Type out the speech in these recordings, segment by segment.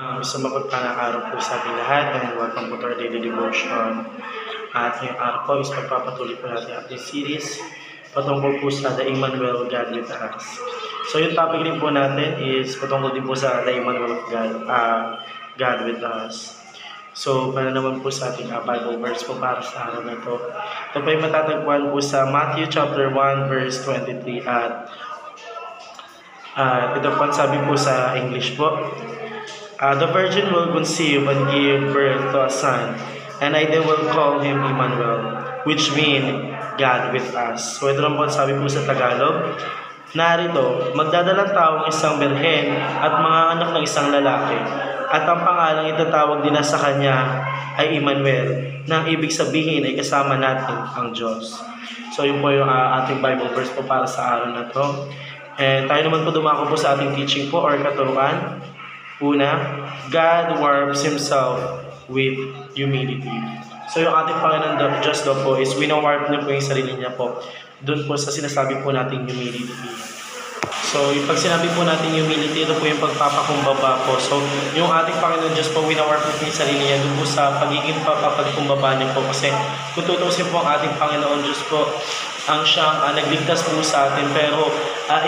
Isang mapagpalang araw po sa ating lahat and welcome po to our daily devotion. At ngayong araw po is pagpapatuloy po natin ang ating series patungkol po sa The Emmanuel God with us. So yung topic rin po natin is patungkol din po sa The Emmanuel of God with us. So para naman po sa ating Bible verse po para sa araw na to. Ito po ay matatagpuan po sa Matthew chapter 1 verse 23 at ito po ang sabi po sa English po. The virgin will conceive and give birth to a son, and they will call him Emmanuel, which mean God with us. So ito lang po sabi po sa Tagalog. Narito, magdadalang taong isang birhen at mga anak ng isang lalaki, at ang pangalang itatawag din na sa kanya ay Emmanuel, na ang ibig sabihin ay kasama natin ang Diyos. So yun po yung ating Bible verse po para sa araw na to. And tayo naman po dumako po sa ating teaching po or katuruan. Una, God warms Himself with humility. So yung ating Panginoon Diyos daw po is winawarp niya po yung sarili niya po. Doon po sa sinasabi po nating humility. So yung pag sinabi po natin humility, ito po yung pagpapakumbaba po. So yung ating Panginoon Diyos po, winawarp po yung sarili niya doon po sa pagiging papapagkumbaba niya po. Kasi kung tutusin po ang ating Panginoon Diyos po, ang siyang nagligtas po sa atin, pero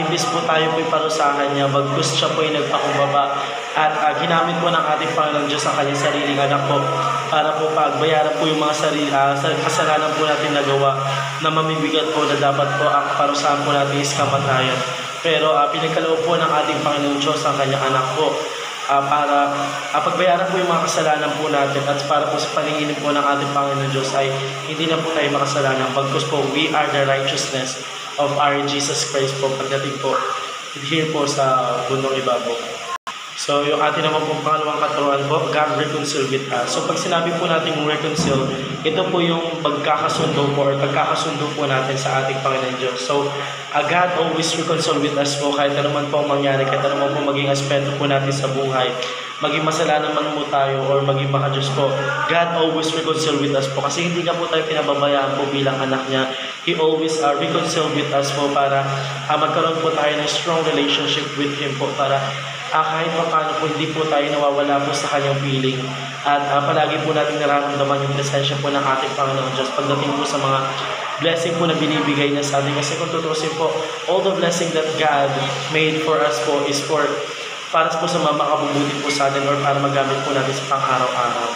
imbis po tayo po iparusahan niya, bagkus siya po yung nagpakumbaba at ginamit po ng ating Panginoon Diyos ang kanyang sariling anak po para po pagbayaran po yung mga kasalanan po natin nagawa na mamibigat po na dapat po ang parusahan po natin is kamatayan. Pero pinagkaloob po ng ating Panginoon Diyos ang kanyang anak po para pagbayaran po yung mga kasalanan po natin at para po sa paningin po ng ating Panginoon Diyos ay hindi na po tayo makasalanan. Bagkus po, we are the righteousness of our Jesus Christ po pagdating po here po sa bundok ibabaw. So yung atin naman po pangalawang katuruan po, God reconcile with us. So pag sinabi po natin reconcile, ito po yung pagkakasundo po or pagkakasundo po natin sa ating Panginoon Diyos. So God always reconcile with us po kahit ano man po ang mangyari, kahit ano man po maging aspeto po natin sa buhay. Maging masalanan man po tayo or maging maka-Diyos po, God always reconcile with us po. Kasi hindi ka po tayo pinababayaan po bilang anak niya. He always reconcile with us po para magkaroon po tayo ng strong relationship with Him po para kahit pa paano po hindi po tayo nawawala po sa kanyang piling at palagi po natin nararamdaman yung presensya po ng ating Panginoon Diyos pagdating po sa mga blessing po na binibigay niya sa atin. Kasi kung tutusin po, all the blessing that God made for us po is para po sa mga makabubuti po sa atin or para magamit po natin sa pang-araw-araw.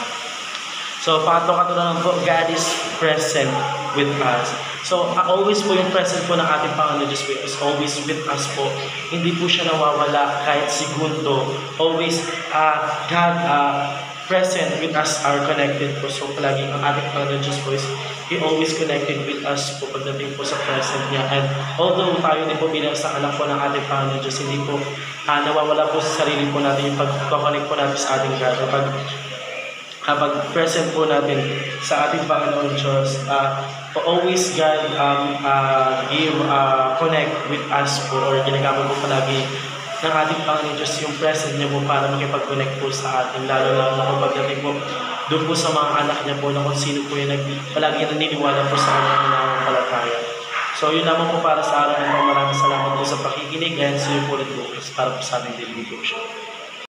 So, pangatlong katuruan po, God is present with us. So, always po yung present po ng ating Panginoon Diyos is always with us po. Hindi po siya nawawala kahit segundo. Always, God present with us are connected po. So, palagi ang ating Panginoon Diyos po is He always connected with us po pagdating po sa present niya. And although tayo din po bilang sa anak po ng ating Panginoon Diyos, hindi po nawawala po sa sarili po natin yung pag-connect po natin sa ating God. Kapag present po natin sa ating Panginoon Diyos, always God connect with us po or ginagamit po palagi ng ating Panginoon Diyos yung present niya po para makipag-connect po sa atin. Lalo na kung pagdating po doon po sa mga anak niya po na kung sino po yung palagi naniniwala po sa kanyang nananampalataya. So yun naman po para sa araw na maraming salamat po sa pakikinig and see you po ulit bukas para po sa ating daily devotion.